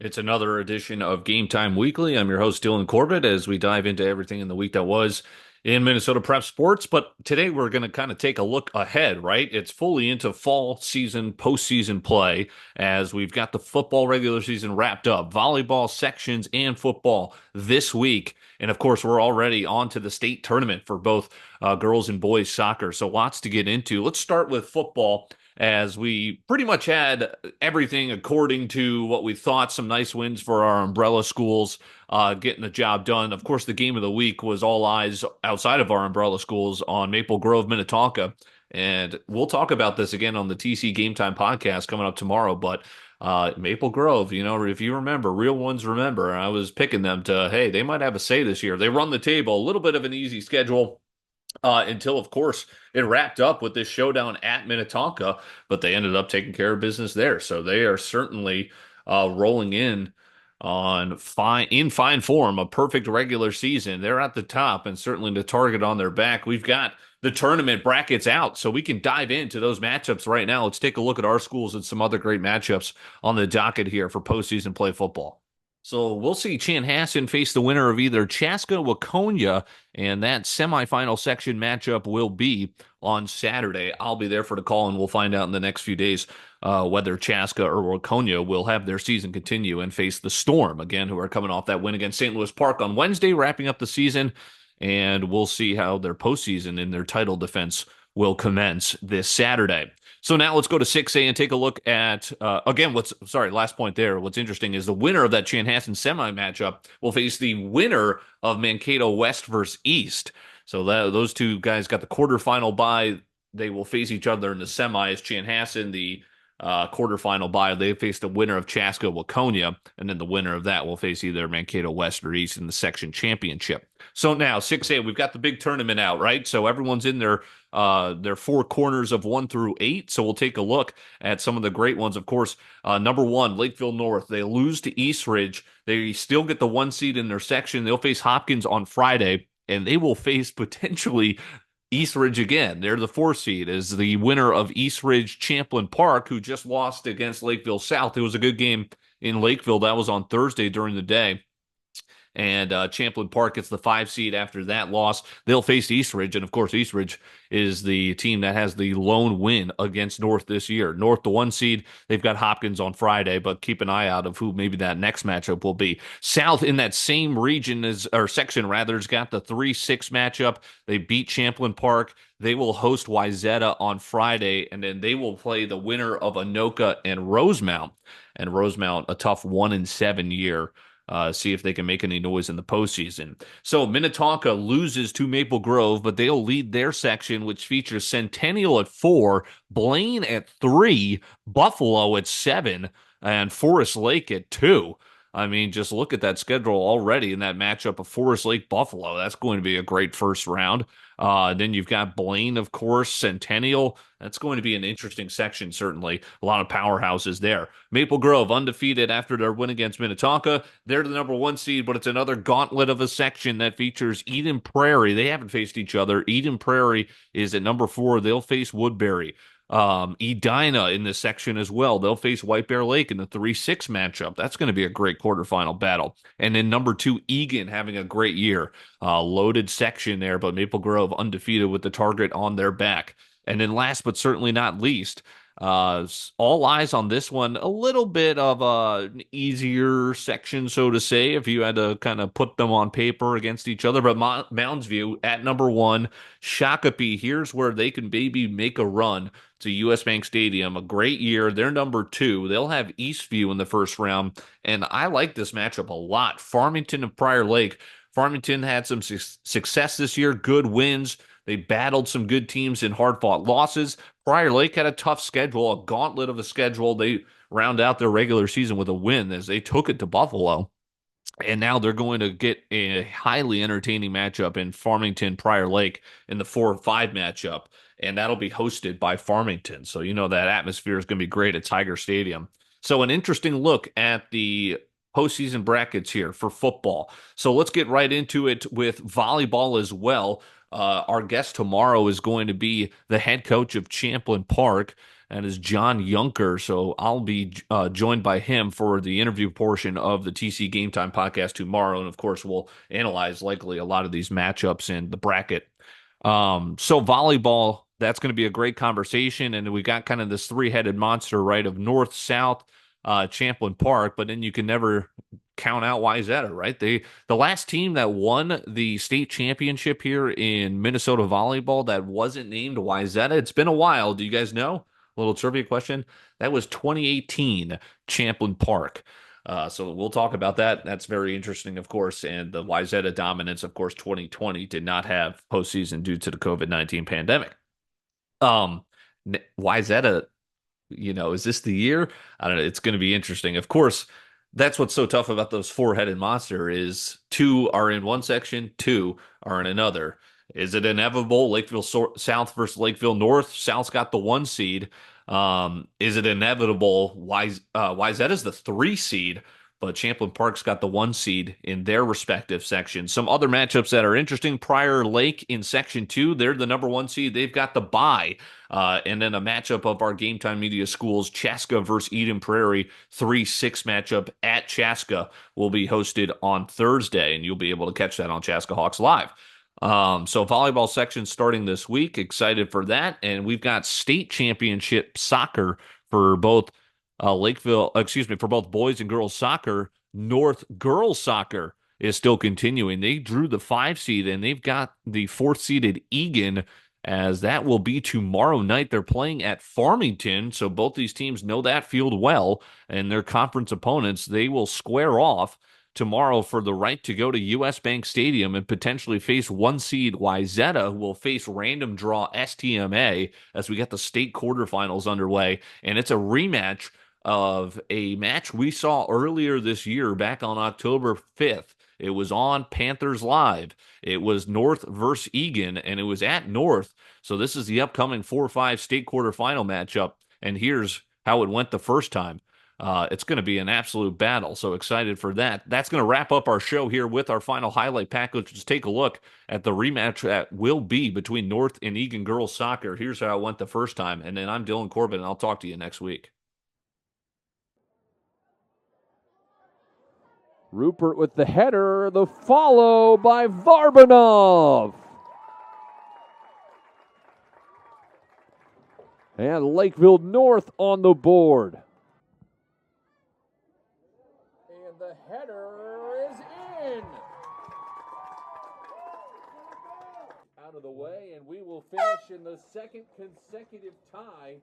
It's another edition of Game Time Weekly. I'm your host, Dylan Corbett, as we dive into everything in the week that was in Minnesota Prep Sports. But today we're going to kind of take a look ahead, right? It's fully into fall season, postseason play, as we've got the football regular season wrapped up, volleyball sections, and football this week. And of course, we're already on to the state tournament for both girls and boys soccer. So lots to get into. Let's start with football as we pretty much had everything according to what we thought. Some nice wins for our umbrella schools, getting the job done. Of course, the game of the week was all eyes outside of our umbrella schools on Maple Grove, Minnetonka. And we'll talk about this again on the TC Game Time podcast coming up tomorrow. But Maple Grove, if you remember, real ones remember. I was picking them to, hey, they might have a say this year. They run the table, a little bit of an easy schedule until, of course, it wrapped up with this showdown at Minnetonka, but they ended up taking care of business there. So they are certainly rolling in fine form, a perfect regular season. They're at the top and certainly the target on their back. We've got the tournament brackets out, so we can dive into those matchups right now. Let's take a look at our schools and some other great matchups on the docket here for postseason play football. So we'll see Chanhassen face the winner of either Chaska Waconia, and that semifinal section matchup will be on Saturday. I'll be there for the call, and we'll find out in the next few days whether Chaska or Waconia will have their season continue and face the Storm, again, who are coming off that win against St. Louis Park on Wednesday, wrapping up the season, and we'll see how their postseason in their title defense will commence this Saturday. So now let's go to 6A and take a look at, again, last point there. What's interesting is the winner of that Chanhassen semi matchup will face the winner of Mankato West versus East. So those two guys got the quarterfinal bye. They will face each other in the semis. Chanhassen, the quarterfinal bye, they face the winner of Chaska Waconia, and then the winner of that will face either Mankato West or East in the section championship. So now 6A, we've got the big tournament out, right? So everyone's in their four corners of 1 through 8. So we'll take a look at some of the great ones. Of course, number one, Lakeville North. They lose to East Ridge. They still get the 1 seed in their section. They'll face Hopkins on Friday, and they will face potentially East Ridge again. They're the 4 seed as the winner of East Ridge Champlin Park, who just lost against Lakeville South. It was a good game in Lakeville. That was on Thursday during the day. And Champlin Park gets the 5 seed after that loss. They'll face East Ridge, and of course, East Ridge is the team that has the lone win against North this year. North, the 1 seed, they've got Hopkins on Friday, but keep an eye out of who maybe that next matchup will be. South, in that same region or section rather, has got the 3-6 matchup. They beat Champlin Park. They will host Wayzata on Friday, and then they will play the winner of Anoka and Rosemount. And Rosemount, a tough 1-7 year. See if they can make any noise in the postseason. So Minnetonka loses to Maple Grove, but they'll lead their section, which features Centennial at 4, Blaine at 3, Buffalo at 7, and Forest Lake at 2. I mean, just look at that schedule already in that matchup of Forest Lake Buffalo. That's going to be a great first round. Then you've got Blaine, of course, Centennial. That's going to be an interesting section, certainly. A lot of powerhouses there. Maple Grove, undefeated after their win against Minnetonka. They're the number 1 seed, but it's another gauntlet of a section that features Eden Prairie. They haven't faced each other. Eden Prairie is at number 4. They'll face Woodbury. Edina in this section as well. They'll face White Bear Lake in the 3-6 matchup. That's going to be a great quarterfinal battle. And then number 2, Egan having a great year. Loaded section there, but Maple Grove undefeated with the target on their back. And then last but certainly not least, all eyes on this one. A little bit of an easier section, so to say, if you had to kind of put them on paper against each other. But Mounds View at number 1, Shakopee. Here's where they can maybe make a run to US Bank Stadium. A great year. They're number 2. They'll have Eastview in the first round. And I like this matchup a lot. Farmington and Prior Lake. Farmington had some success this year, good wins. They battled some good teams in hard-fought losses. Prior Lake had a tough schedule, a gauntlet of a schedule. They round out their regular season with a win as they took it to Buffalo. And now they're going to get a highly entertaining matchup in Farmington Prior Lake in the 4-5 matchup. And that'll be hosted by Farmington. So that atmosphere is going to be great at Tiger Stadium. So an interesting look at the postseason brackets here for football. So let's get right into it with volleyball as well. Our guest tomorrow is going to be the head coach of Champlin Park, That is John Yunker. So I'll be joined by him for the interview portion of the TC Game Time podcast tomorrow. And of course, we'll analyze likely a lot of these matchups in the bracket. So volleyball, that's going to be a great conversation. And we got kind of this three-headed monster, right, of North, South, Champlin Park, but then you can never count out Wayzata, right? The last team that won the state championship here in Minnesota volleyball that wasn't named Wayzata. It's been a while. Do you guys know? A little trivia question. That was 2018 Champlin Park. So we'll talk about that. That's very interesting, of course. And the Wayzata dominance, of course, 2020 did not have postseason due to the COVID-19 pandemic. Um, Wayzata, is this the year? I don't know. It's going to be interesting. Of course, that's what's so tough about those four-headed monster is two are in one section, two are in another. Is it inevitable? Lakeville South versus Lakeville North. South's got the one seed. Is it inevitable? Wayzata's the three seed, but Champlin Park's got the one seed in their respective sections. Some other matchups that are interesting. Prior Lake in section two, they're the number one seed. They've got the bye. And then a matchup of our Game Time Media schools, Chaska versus Eden Prairie, 3-6 matchup at Chaska will be hosted on Thursday, and you'll be able to catch that on Chaska Hawks Live. So volleyball section starting this week. Excited for that. And we've got state championship soccer for both for both boys and girls soccer. North girls soccer is still continuing. They drew the 5 seed and they've got the 4th seeded Egan as that will be tomorrow night. They're playing at Farmington, so both these teams know that field well, and their conference opponents, they will square off tomorrow for the right to go to US Bank Stadium and potentially face one seed Wayzata will face random draw STMA as we get the state quarterfinals underway, and it's a rematch of a match we saw earlier this year back on October 5th. It was on Panthers Live. It was North versus Egan, and it was at North. So this is the upcoming 4-5 state quarterfinal matchup, and here's how it went the first time. It's going to be an absolute battle, so excited for that. That's going to wrap up our show here with our final highlight package. Let's take a look at the rematch that will be between North and Egan girls soccer. Here's how it went the first time, and then I'm Dylan Corbin, and I'll talk to you next week. Rupert with the header, the follow by Varbanov. And Lakeville North on the board. And the header is in. Out of the way, and we will finish in the second consecutive tie